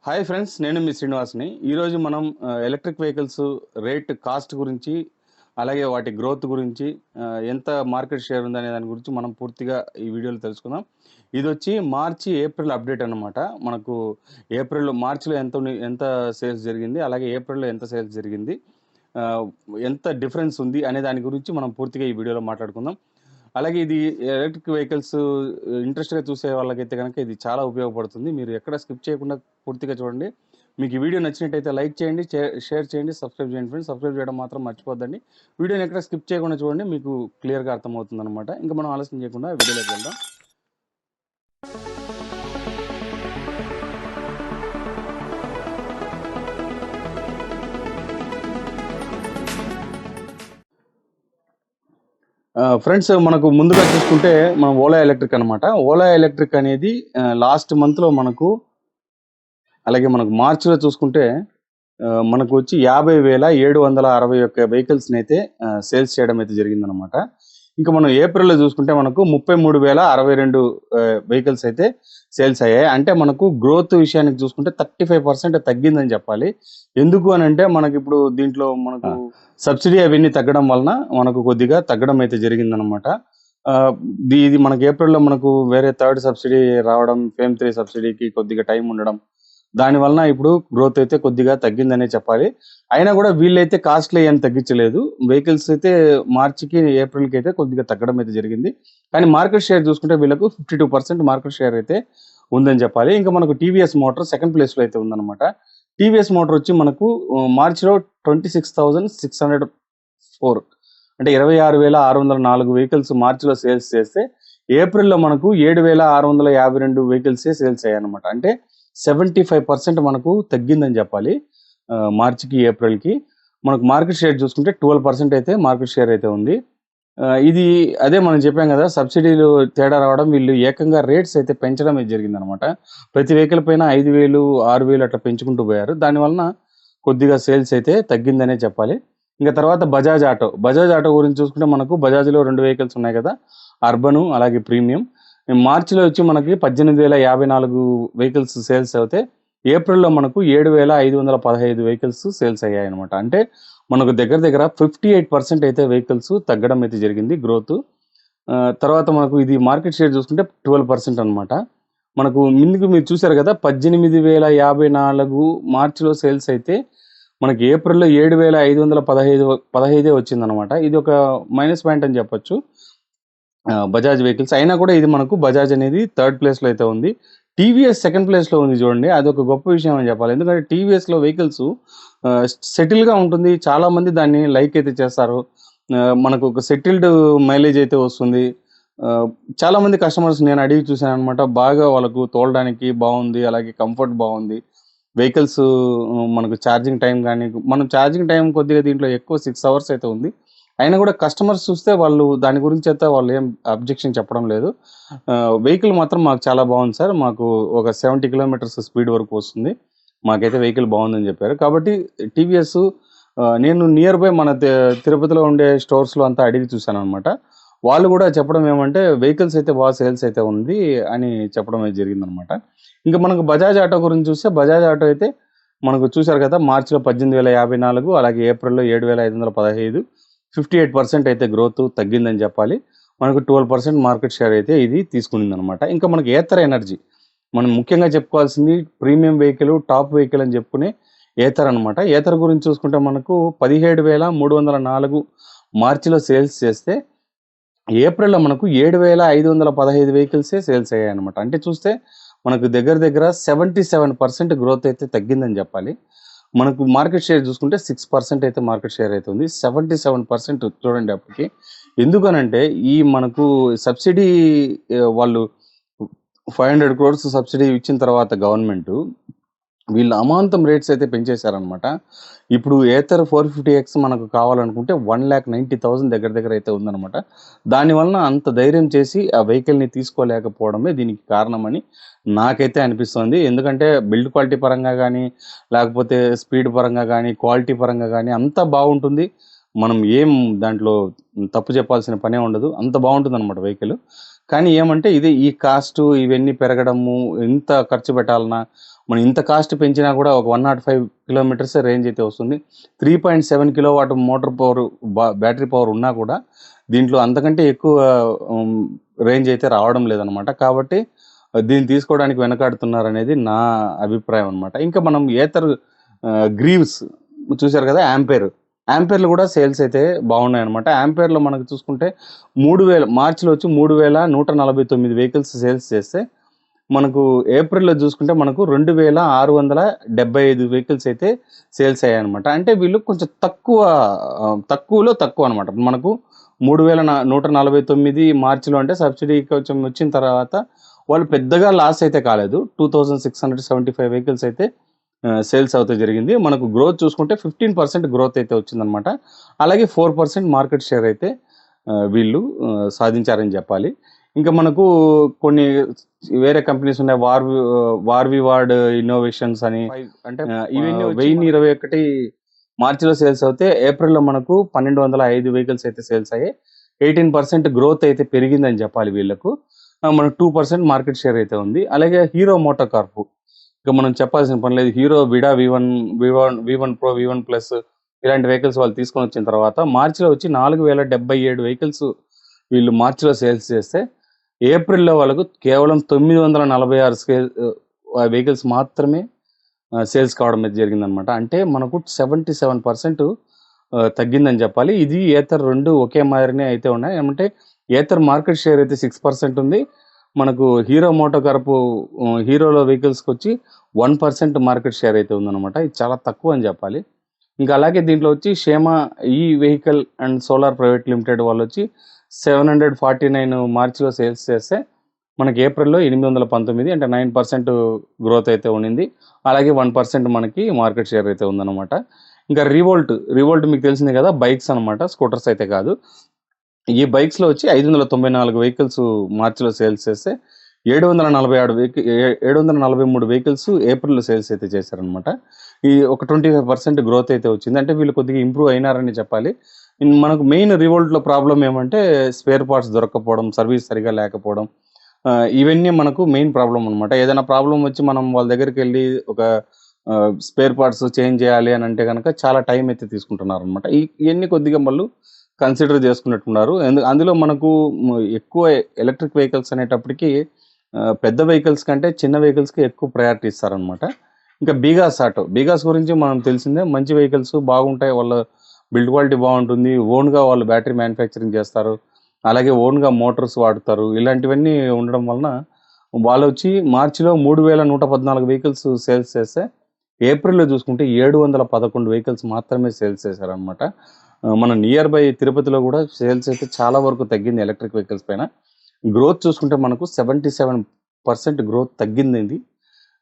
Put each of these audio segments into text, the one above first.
Hi friends, నేను మీ శ్రీనివాస్ని. ఈరోజు మనం ఎలక్ట్రిక్ వెహికల్స్ రేట్ కాస్ట్ గురించి, అలాగే వాటి గ్రోత్ గురించి, ఎంత మార్కెట్ షేర్ ఉందనే దాని గురించి మనం పూర్తిగా ఈ వీడియోలో తెలుసుకుందాం. ఇది వచ్చి మార్చి ఏప్రిల్ అప్డేట్ అనమాట. మనకు మార్చిలో ఎంత సేల్స్ జరిగింది, అలాగే ఏప్రిల్లో ఎంత సేల్స్ జరిగింది, ఆ, ఎంత డిఫరెన్స్ ఉంది అనే దాని గురించి మనం పూర్తిగా ఈ వీడియోలో మాట్లాడుకుందాం. అలాగే ఇది ఎలక్ట్రిక్ వెహికల్స్ ఇంట్రెస్ట్‌గా చూసే వాళ్ళకైతే గనక ఇది చాలా ఉపయోగపడుతుంది. మీరు ఎక్కడ స్కిప్ చేయకుండా పూర్తిగా చూడండి. మీకు ఈ వీడియో నచ్చినట్టయితే లైక్ చేయండి, షేర్ చేయండి, సబ్స్క్రైబ్ చేయండి ఫ్రెండ్స్. సబ్స్క్రైబ్ చేయడం మాత్రం మర్చిపోద్దండి. వీడియోని ఎక్కడ స్కిప్ చేయకుండా చూడండి, మీకు క్లియర్‌గా అర్థమవుతుందనమాట. ఇంకా మనం ఆలస్యం చేయకుండా వీడియోలోకి వెళ్దాం. ఫ్రెండ్స్, మనకు ముందుగా చూసుకుంటే మనం ఓలా ఎలక్ట్రిక్ అనమాట. ఓలా ఎలక్ట్రిక్ అనేది లాస్ట్ మంత్లో మనకు, అలాగే మనకు మార్చిలో చూసుకుంటే మనకు వచ్చి 50,761 వెహికల్స్ని అయితే సేల్స్ చేయడం అయితే జరిగిందనమాట. ఇంకా మనం ఏప్రిల్లో చూసుకుంటే మనకు 33,062 వెహికల్స్ అయితే సేల్స్ అయ్యాయి. అంటే మనకు గ్రోత్ విషయానికి చూసుకుంటే 35% తగ్గిందని చెప్పాలి. ఎందుకు అని అంటే మనకి ఇప్పుడు దీంట్లో మనకు సబ్సిడీ అవన్నీ తగ్గడం వలన మనకు కొద్దిగా తగ్గడం అయితే జరిగిందనమాట. ఇది మనకి ఏప్రిల్లో మనకు వేరే థర్డ్ సబ్సిడీ రావడం, ఫేమ్ 3 సబ్సిడీకి కొద్దిగా టైం ఉండడం, దాని వలన ఇప్పుడు గ్రోత్ అయితే కొద్దిగా తగ్గిందనే చెప్పాలి. అయినా కూడా వీళ్ళైతే కాస్ట్‌లు ఏం తగ్గించలేదు. వెహికల్స్ అయితే మార్చికి, ఏప్రిల్‌కి అయితే కొద్దిగా తగ్గడం అయితే జరిగింది. కానీ మార్కెట్ షేర్ చూసుకుంటే వీళ్ళకు 52% మార్కెట్ షేర్ అయితే ఉందని చెప్పాలి. ఇంకా మనకు టీవీఎస్ మోటార్ సెకండ్ ప్లేస్‌లో అయితే ఉందన్నమాట. టీవీఎస్ మోటార్ వచ్చి మనకు మార్చిలో 26,604, అంటే 26,604 వెహికల్స్ మార్చిలో సేల్స్ చేస్తే, ఏప్రిల్‌లో మనకు 7,652 వెహికల్సే సేల్స్ అయ్యాయన్నమాట. అంటే 75% మనకు తగ్గిందని చెప్పాలి. మార్చికి, ఏప్రిల్‌కి మనకు మార్కెట్ షేర్ చూసుకుంటే 12% అయితే మార్కెట్ షేర్ అయితే ఉంది. ఇది అదే మనం చెప్పాం కదా, సబ్సిడీలు తేడా రావడం, వీళ్ళు ఏకంగా రేట్స్ అయితే పెంచడం అయితే జరిగిందనమాట. ప్రతి వెహికల్ పైన 5,000, 6,000 అట్లా పెంచుకుంటూ పోయారు. దానివలన కొద్దిగా సేల్స్ అయితే తగ్గిందనే చెప్పాలి. ఇంకా తర్వాత బజాజ్ ఆటో గురించి చూసుకుంటే మనకు బజాజ్‌లో 2 వెహికల్స్ ఉన్నాయి కదా, అర్బన్ అలాగే ప్రీమియం. మార్చిలో వచ్చి మనకి 18,054 వెహికల్స్ సేల్స్ అవుతే, ఏప్రిల్‌లో మనకు 7,515 వెహికల్స్ సేల్స్ అయ్యాయన్నమాట. అంటే మనకు దగ్గర దగ్గర 58% అయితే వెహికల్స్ తగ్గడం అయితే జరిగింది గ్రోత్. తర్వాత మనకు ఇది మార్కెట్ షేర్ చూసుకుంటే 12% అనమాట. మనకు ముందుకు మీరు చూసారు కదా, 18,054 మార్చిలో సేల్స్ అయితే మనకి ఏప్రిల్‌లో 7,515 వచ్చిందనమాట. ఇది ఒక మైనస్ పాయింట్ అని చెప్పొచ్చు బజాజ్ వెహికల్స్. అయినా కూడా ఇది మనకు బజాజ్ అనేది థర్డ్ ప్లేస్‌లో అయితే ఉంది. టీవీఎస్ సెకండ్ ప్లేస్‌లో ఉంది చూడండి. అదొక గొప్ప విషయం అని చెప్పాలి. ఎందుకంటే టీవీఎస్‌లో వెహికల్స్ సెటిల్‌గా ఉంటుంది. చాలామంది దాన్ని లైక్ అయితే చేస్తారు. మనకు ఒక సెటిల్డ్ మైలేజ్ అయితే వస్తుంది. చాలామంది కస్టమర్స్ నేను అడిగి చూశాననమాట. బాగా వాళ్ళకు తోలడానికి బాగుంది, అలాగే కంఫర్ట్ బాగుంది. వెహికల్స్ మనకు ఛార్జింగ్ టైం కానీ, మనం ఛార్జింగ్ టైం కొద్దిగా దీంట్లో ఎక్కువ 6 అవర్స్ అయితే ఉంది. అయినా కూడా కస్టమర్స్ చూస్తే వాళ్ళు దాని గురించి అయితే వాళ్ళు ఏం అబ్జెక్షన్ చెప్పడం లేదు. వెహికల్ మాత్రం మాకు చాలా బాగుంది సార్, మాకు ఒక 70 కిలోమీటర్స్ స్పీడ్ వరకు వస్తుంది, మాకైతే వెహికల్ బాగుందని చెప్పారు. కాబట్టి టీవీఎస్ నేను నియర్ బై మన తిరుపతిలో ఉండే స్టోర్స్లో అంతా అడిగి చూశాను అనమాట. వాళ్ళు కూడా చెప్పడం ఏమంటే వెహికల్స్ అయితే బాగా సేల్స్ అయితే ఉంది అని చెప్పడం అయితే జరిగిందనమాట. ఇంకా మనకు బజాజ్ ఆటో గురించి చూస్తే, బజాజ్ ఆటో అయితే మనకు చూశారు కదా, మార్చిలో 18,054, అలాగే ఏప్రిల్‌లో 7,515, 58% అయితే గ్రోత్ తగ్గిందని చెప్పాలి. మనకు 12% మార్కెట్ షేర్ అయితే ఇది తీసుకునిందనమాట. ఇంకా మనకి ఏథర్ ఎనర్జీ, మనం ముఖ్యంగా చెప్పుకోవాల్సింది ప్రీమియం వెహికల్, టాప్ వెహికల్ అని చెప్పుకునే ఏథర్ అనమాట. ఏథర్ గురించి చూసుకుంటే మనకు 17,304 మార్చిలో సేల్స్ చేస్తే, ఏప్రిల్‌లో మనకు 7,515 వెహికల్సే సేల్స్ అయ్యాయన్నమాట. అంటే చూస్తే మనకు దగ్గర దగ్గర 77% గ్రోత్ అయితే తగ్గిందని చెప్పాలి. మనకు మార్కెట్ షేర్ చూసుకుంటే 6% అయితే మార్కెట్ షేర్ అయితే ఉంది. 77% చూడండి అప్పటికి. ఎందుకనంటే ఈ మనకు సబ్సిడీ వాళ్ళు 500 crores సబ్సిడీ ఇచ్చిన తర్వాత గవర్నమెంటు వీళ్ళు అమాంతం రేట్స్ అయితే పెంచేశారనమాట. ఇప్పుడు ఏథర్ 450X మనకు కావాలనుకుంటే 1,90,000 దగ్గర దగ్గర అయితే ఉందనమాట. దానివలన అంత ధైర్యం చేసి ఆ వెహికల్‌ని తీసుకోలేకపోవడమే దీనికి కారణమని నాకైతే అనిపిస్తోంది. ఎందుకంటే బిల్డ్ క్వాలిటీ పరంగా గానీ, లేకపోతే స్పీడ్ పరంగా గానీ, క్వాలిటీ పరంగా గానీ అంతా బాగుంటుంది. మనం ఏం దాంట్లో తప్పు చెప్పాల్సిన పనే ఉండదు. అంత బాగుంటుందనమాట వెహికల్. కానీ ఏమంటే ఈ కాస్టు ఇవన్నీ పెరగడము, ఇంత ఖర్చు పెట్టాలనా, మనం ఇంత కాస్ట్ పెంచినా కూడా ఒక 105 కిలోమీటర్స్ రేంజ్ అయితే వస్తుంది. 3.7 kilowatt motor power battery power ఉన్నా కూడా దీంట్లో అంతకంటే ఎక్కువ రేంజ్ అయితే రావడం లేదనమాట. కాబట్టి దీన్ని తీసుకోవడానికి వెనకాడుతున్నారనేది నా అభిప్రాయం అనమాట. ఇంకా మనం ఏతర్ గ్రీవ్స్ చూశారు కదా, యాంపేర్లు కూడా సేల్స్ అయితే బాగున్నాయి అనమాట. యాంపేర్లో మనకు చూసుకుంటే 3000 మార్చిలో వచ్చి 3149 వెహికల్స్ సేల్స్ చేస్తే, మనకు ఏప్రిల్లో చూసుకుంటే మనకు 2675 వెహికల్స్ అయితే సేల్స్ అయ్యాయి అనమాట. అంటే వీళ్ళు కొంచెం తక్కువలో తక్కువ అనమాట. మనకు 3149 మార్చిలో అంటే సబ్సిడీ కొంచెం వచ్చిన తర్వాత వాళ్ళు పెద్దగా లాస్ అయితే కాలేదు. 2675 వెహికల్స్ అయితే సేల్స్ అవుతే జరిగింది. మనకు గ్రోత్ చూసుకుంటే 15% గ్రోత్ అయితే వచ్చిందనమాట. అలాగే 4% మార్కెట్ షేర్ అయితే వీళ్ళు సాధించారని చెప్పాలి. ఇంకా మనకు కొన్ని వేరే కంపెనీస్ ఉన్నాయి, వార్వివార్డ్ ఇన్నోవేషన్స్ అని, అంటే ఇవన్నీ 1021 మార్చిలో సేల్స్ అవుతే ఏప్రిల్లో మనకు 1205 వెహికల్స్ అయితే సేల్స్ అయ్యాయి. 18% గ్రోత్ అయితే పెరిగిందని చెప్పాలి వీళ్ళకు. మనకు 2% మార్కెట్ షేర్ అయితే ఉంది. అలాగే హీరో మోటార్ కార్ప్, ఇక మనం చెప్పాల్సిన పని లేదు. Hero Vida V1 Pro, V1 Plus ఇలాంటి వెహికల్స్ వాళ్ళు తీసుకొని వచ్చిన తర్వాత మార్చిలో వచ్చి 4077 వెహికల్స్ వీళ్ళు మార్చిలో సేల్స్ చేస్తే, ఏప్రిల్లో వాళ్ళకు కేవలం 946 వెహికల్స్ మాత్రమే సేల్స్ కావడం అయితే జరిగిందనమాట. అంటే మనకు 77% తగ్గిందని చెప్పాలి. ఇది ఏతర్ రెండు ఒకే మాదిరినే అయితే ఉన్నాయి. ఏమంటే ఏతర్ మార్కెట్ షేర్ అయితే 6% ఉంది. మనకు హీరో మోటార్ కార్ప్ హీరోలో వెహికల్స్కి వచ్చి 1% మార్కెట్ షేర్ అయితే ఉందన్నమాట. ఇది చాలా తక్కువ అని చెప్పాలి. ఇంకా అలాగే దీంట్లో వచ్చి షేమా ఈ vehicle and solar private limited వాళ్ళు వచ్చి 749 మార్చిలో సేల్స్ చేస్తే, మనకి ఏప్రిల్లో 819 అంటే 9% గ్రోత్ అయితే ఉండింది. అలాగే 1% మనకి మార్కెట్ షేర్ అయితే ఉందన్నమాట. ఇంకా రివోల్ట్ మీకు తెలిసిందే కదా, బైక్స్ అనమాట, స్కూటర్స్ అయితే కాదు. ఈ బైక్స్లో వచ్చి 594 వెహికల్స్ మార్చిలో సేల్స్ చేస్తే 743 వెహికల్స్ ఏప్రిల్లో సేల్స్ అయితే చేశారనమాట. ఈ ఒక 25% గ్రోత్ అయితే వచ్చింది. అంటే వీళ్ళు కొద్దిగా ఇంప్రూవ్ అయినారని చెప్పాలి. మనకు మెయిన్ రివోల్ట్లో ప్రాబ్లం ఏమంటే స్పేర్ పార్ట్స్ దొరకకపోవడం, సర్వీస్ సరిగా లేకపోవడం, ఇవన్నీ మనకు మెయిన్ ప్రాబ్లం అనమాట. ఏదైనా ప్రాబ్లం వచ్చి మనం వాళ్ళ దగ్గరికి వెళ్ళి ఒక స్పేర్ పార్ట్స్ చేంజ్ చేయాలి అని అంటే కనుక చాలా టైం అయితే తీసుకుంటున్నారు అనమాట. ఇవన్నీ కొద్దిగా వాళ్ళు కన్సిడర్ చేసుకున్నట్టున్నారు. అందులో మనకు ఎక్కువ ఎలక్ట్రిక్ వెహికల్స్ అనేటప్పటికి పెద్ద వెహికల్స్ కంటే చిన్న వెహికల్స్కి ఎక్కువ ప్రయారిటీ ఇస్తారనమాట. ఇంకా బీగాస్ గురించి మనం తెలిసిందే, మంచి వెహికల్స్ బాగుంటాయి, వాళ్ళ బిల్డ్ క్వాలిటీ బాగుంటుంది, ఓన్గా వాళ్ళు బ్యాటరీ మ్యానుఫ్యాక్చరింగ్ చేస్తారు, అలాగే ఓన్గా మోటార్స్ వాడుతారు. ఇలాంటివన్నీ ఉండడం వలన వాళ్ళు వచ్చి మార్చిలో 3114 వెహికల్స్ సేల్స్ చేస్తే, ఏప్రిల్లో చూసుకుంటే 711 వెహికల్స్ మాత్రమే సేల్స్ చేశారనమాట. మన నియర్ బై తిరుపతిలో కూడా సేల్స్ అయితే చాలా వరకు తగ్గింది ఎలక్ట్రిక్ వెహికల్స్ పైన. గ్రోత్ చూసుకుంటే మనకు 77% గ్రోత్ తగ్గింది.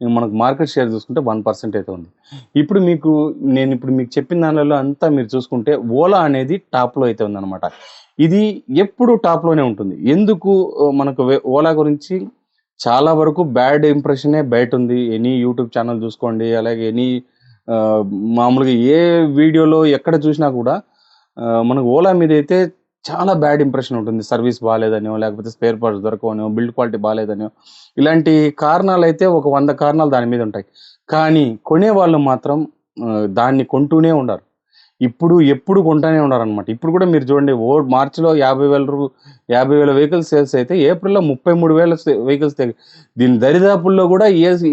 మనకు మార్కెట్ షేర్ చూసుకుంటే 1% అయితే ఉంది. నేను ఇప్పుడు మీకు చెప్పిన దానిలో అంతా మీరు చూసుకుంటే ఓలా అనేది టాప్లో అయితే ఉందన్నమాట. ఇది ఎప్పుడు టాప్లోనే ఉంటుంది. ఎందుకు మనకు ఓలా గురించి చాలా వరకు బ్యాడ్ ఇంప్రెషనే బయట ఉంది. ఎనీ యూట్యూబ్ ఛానల్ చూసుకోండి, అలాగే మామూలుగా ఏ వీడియోలో ఎక్కడ చూసినా కూడా మనకు ఓలా మీద అయితే చాలా బ్యాడ్ ఇంప్రెషన్ ఉంటుంది. సర్వీస్ బాగాలేదనో, లేకపోతే స్పేర్ పార్ట్స్ దొరకవనో, బిల్డ్ క్వాలిటీ బాగాలేదనో, ఇలాంటి కారణాలు అయితే ఒక 100 కారణాలు దాని మీద ఉంటాయి. కానీ కొనేవాళ్ళు మాత్రం దాన్ని కొంటూనే ఉండరు. ఎప్పుడు కొంటూనే ఉన్నారనమాట. ఇప్పుడు కూడా మీరు చూడండి, మార్చిలో 50,000 వెహికల్స్ సేల్స్ అయితే ఏప్రిల్లో 33,000 వెహికల్స్. దీని దరిదాపుల్లో కూడా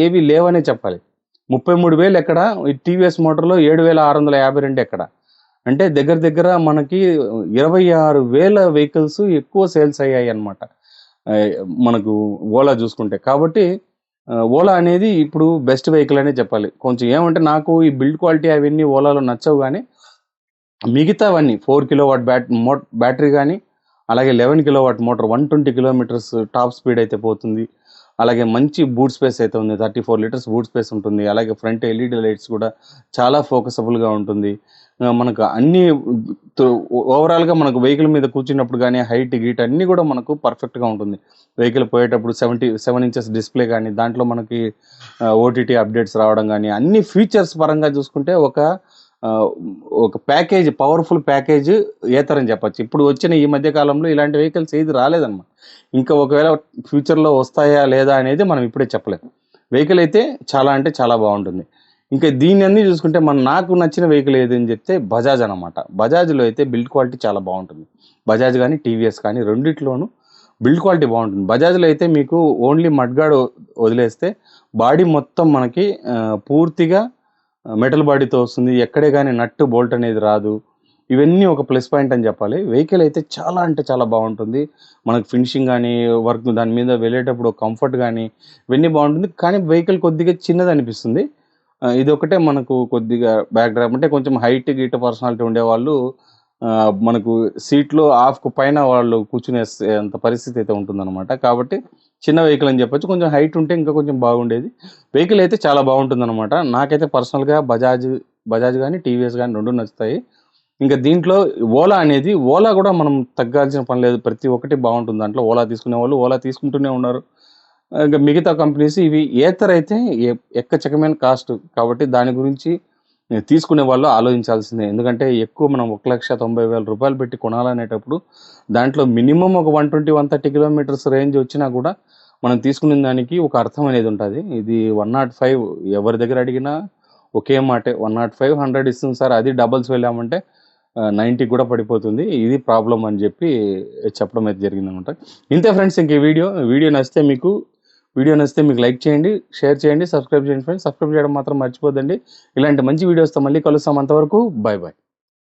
ఏవి లేవనే చెప్పాలి. 33,000 ఎక్కడ, టీవీఎస్ మోటార్లో 7,652 ఎక్కడ, అంటే దగ్గర మనకి 26,000 వెహికల్స్ ఎక్కువ సేల్స్ అయ్యాయి అన్నమాట మనకు ఓలా చూసుకుంటే. కాబట్టి ఓలా అనేది ఇప్పుడు బెస్ట్ వెహికల్ అనే చెప్పాలి. కొంచెం ఏమంటే నాకు ఈ బిల్డ్ క్వాలిటీ అవన్నీ ఓలాలో నచ్చవు, కానీ మిగతావన్నీ 4 కిలోవాట్ బ్యాటరీ కానీ, అలాగే 11 kilowatt motor, 120 kilometres top speed అయితే పోతుంది. అలాగే మంచి బూట్ స్పేస్ అయితే ఉంది, 34 లీటర్స్ బూట్ స్పేస్ ఉంటుంది. అలాగే ఫ్రంట్ ఎల్ఈడి లైట్స్ కూడా చాలా ఫోకసబుల్గా ఉంటుంది. మనకు అన్ని ఓవరాల్గా మనకు వెహికల్ మీద కూర్చున్నప్పుడు కానీ హైట్ గీట్ అన్నీ కూడా మనకు పర్ఫెక్ట్గా ఉంటుంది. వెహికల్ పోయేటప్పుడు 77 ఇంచెస్ డిస్ప్లే కానీ, దాంట్లో మనకి ఓటీటీ అప్డేట్స్ రావడం కానీ, అన్ని ఫీచర్స్ పరంగా చూసుకుంటే ఒక ప్యాకేజ్, పవర్ఫుల్ ప్యాకేజ్ ఏతర్ అని చెప్పచ్చు. ఇప్పుడు వచ్చిన ఈ మధ్య కాలంలో ఇలాంటి వెహికల్స్ ఏది రాలేదన్నమాట. ఇంకా ఒకవేళ ఫ్యూచర్లో వస్తాయా లేదా అనేది మనం ఇప్పుడే చెప్పలేము. వెహికల్ అయితే చాలా అంటే చాలా బాగుంటుంది. ఇంకా దీన్ని అన్నీ చూసుకుంటే నాకు నచ్చిన వెహికల్ ఏదని చెప్తే బజాజ్ అనమాట. బజాజ్లో అయితే బిల్డ్ క్వాలిటీ చాలా బాగుంటుంది. బజాజ్ కానీ టీవీఎస్ కానీ రెండిట్లోనూ బిల్డ్ క్వాలిటీ బాగుంటుంది. బజాజ్లో అయితే మీకు ఓన్లీ మడ్గార్డ్ వదిలేస్తే బాడీ మొత్తం మనకి పూర్తిగా మెటల్ బాడీతో వస్తుంది. ఎక్కడే కానీ నట్టు బోల్ట్ అనేది రాదు. ఇవన్నీ ఒక ప్లస్ పాయింట్ అని చెప్పాలి. వెహికల్ అయితే చాలా అంటే చాలా బాగుంటుంది. మనకు ఫినిషింగ్ కానీ వర్క్ దాని మీద వెళ్ళేటప్పుడు కంఫర్ట్ కానీ ఇవన్నీ బాగుంటుంది. కానీ వెహికల్ కొద్దిగా చిన్నది అనిపిస్తుంది. ఇదొకటే మనకు కొద్దిగా బ్యాక్ డ్రాప్ అంటే కొంచెం హైట్ గీట పర్సనాలిటీ ఉండేవాళ్ళు మనకు సీట్లో హాఫ్‌కు పైన వాళ్ళు కూర్చునే అంత పరిస్థితి అయితే ఉంటుందన్నమాట. కాబట్టి చిన్న వెహికల్ అని చెప్పొచ్చు. కొంచెం హైట్ ఉంటే ఇంకా కొంచెం బాగుండేది. వెహికల్ అయితే చాలా బాగుంటుందన్నమాట. నాకైతే పర్సనల్‌గా బజాజ్ గానీ, టీవీఎస్ గానీ 2 నచ్చుతాయి. ఇంకా దీంట్లో ఓలా కూడా మనం తగ్గాల్సిన పని లేదు. ప్రతి ఒక్కటి బాగుంటుంది దాంట్లో. ఓలా తీసుకునేవాళ్ళు ఓలా తీసుకుంటూనే ఉన్నారు. ఇంకా మిగతా కంపెనీస్ ఇవి ఏతర్ అయితే ఎక్కచకమైన కాస్ట్. కాబట్టి దాని గురించి తీసుకునే వాళ్ళు ఆలోచించాల్సిందే. ఎందుకంటే ఎక్కువ మనం 1,90,000 రూపాయలు పెట్టి కొనాలనేటప్పుడు దాంట్లో మినిమమ్ ఒక 120, 130 కిలోమీటర్స్ రేంజ్ వచ్చినా కూడా మనం తీసుకునే దానికి ఒక అర్థం అనేది ఉంటుంది. ఇది 105 ఎవరి దగ్గర అడిగినా ఒకే మాటే 105, 100 ఇస్తుంది సార్. అది డబల్స్ వెళ్ళామంటే 90 కూడా పడిపోతుంది. ఇది ప్రాబ్లమ్ అని చెప్పి చెప్పడం అయితే జరిగిందనమాట. ఇంతే ఫ్రెండ్స్. ఇంక వీడియో నచ్చితే మీకు లైక్ చేయండి, షేర్ చేయండి, సబ్స్క్రైబ్ చేయండి ఫ్రెండ్స్. సబ్స్క్రైబ్ చేయడం మాత్రం మర్చిపోద్దండి. ఇలాంటి మంచి వీడియోస్తో మళ్ళీ కలుస్తాం. అంతవరకు బాయ్ బాయ్.